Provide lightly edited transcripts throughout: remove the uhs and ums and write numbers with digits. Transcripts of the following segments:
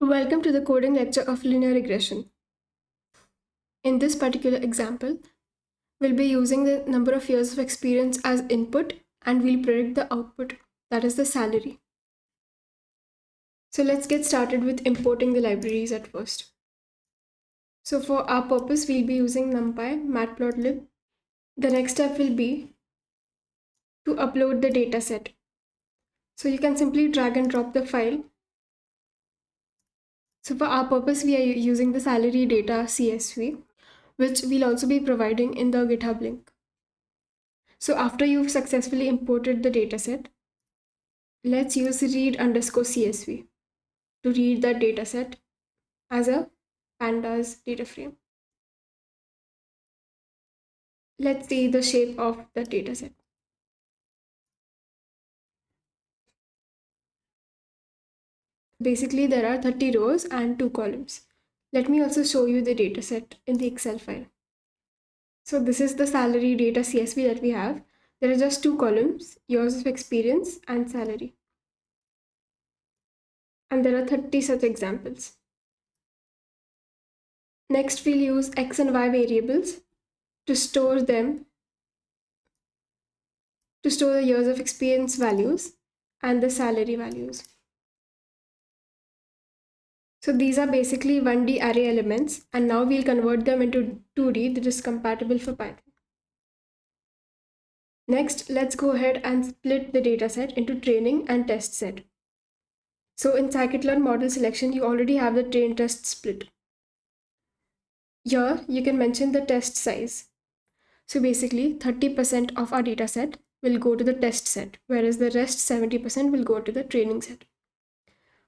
Welcome to the coding lecture of linear regression. In this particular example, we'll be using the number of years of experience as input and we'll predict the output, that is the salary. So let's get started with importing the libraries at first. So for our purpose, we'll be using NumPy, Matplotlib. The next step will be to upload the dataset. So you can simply drag and drop the file. So for our purpose, we are using the salary data CSV, which we'll also be providing in the GitHub link. So after you've successfully imported the dataset, let's use read_CSV to read that dataset as a pandas data frame. Let's see the shape of the dataset. Basically, there are 30 rows and 2 columns. Let me also show you the dataset in the Excel file. So this is the salary data CSV that we have. There are just 2 columns, years of experience and salary. And there are 30 such examples. Next, we'll use X and Y variables to store them, to store the years of experience values and the salary values. So these are basically 1D array elements, and now we'll convert them into 2D that is compatible for Python. Next, let's go ahead and split the dataset into training and test set. So in scikit-learn model selection, you already have the train test split. Here, you can mention the test size. So basically, 30% of our dataset will go to the test set, whereas the rest 70% will go to the training set.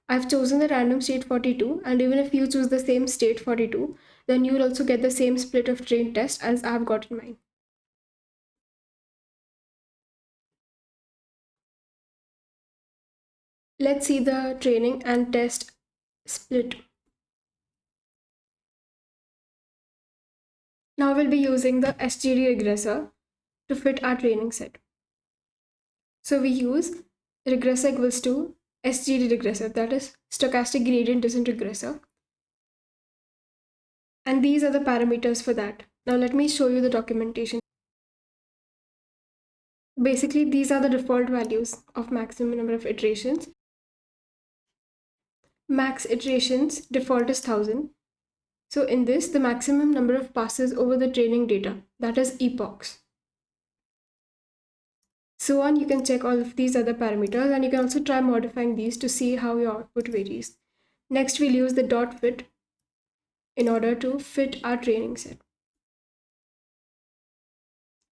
I've chosen the random state 42, and even if you choose the same state 42, then you will also get the same split of train test as I've got in mine. Let's see the training and test split. Now we'll be using the SGD regressor to fit our training set. So we use regressor equals to SGD regressor, that is stochastic gradient descent regressor. And these are the parameters for that. Now let me show you the documentation. Basically, these are the default values of maximum number of iterations. Max iterations default is 1000. So in this, the maximum number of passes over the training data, that is epochs. So on, you can check all of these other parameters, and you can also try modifying these to see how your output varies. Next, we'll use the dot fit in order to fit our training set.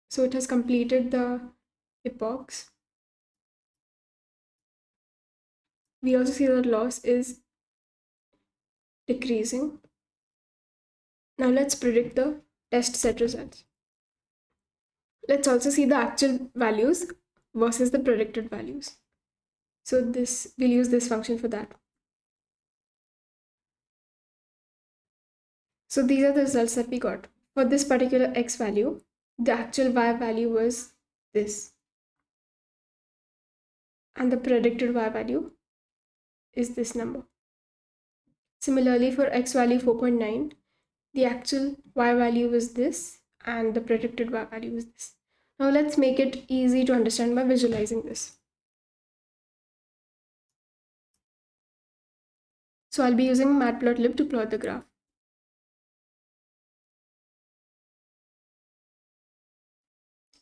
So it has completed the epochs. We also see that loss is decreasing. Now let's predict the test set results. Let's also see the actual values versus the predicted values. So we'll use this function for that. So these are the results that we got. For this particular x value, the actual y value was this. And the predicted y value is this number. Similarly, for x value 4.9, the actual y value was this and the predicted y value is this. Now let's make it easy to understand by visualizing this. So I'll be using Matplotlib to plot the graph.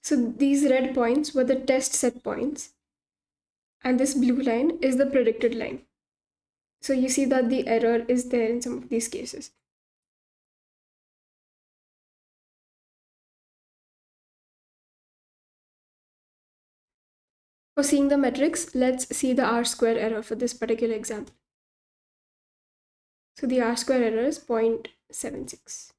So these red points were the test set points, and this blue line is the predicted line. So you see that the error is there in some of these cases. For seeing the metrics, let's see the R-square error for this particular example. So the R-square error is 0.76.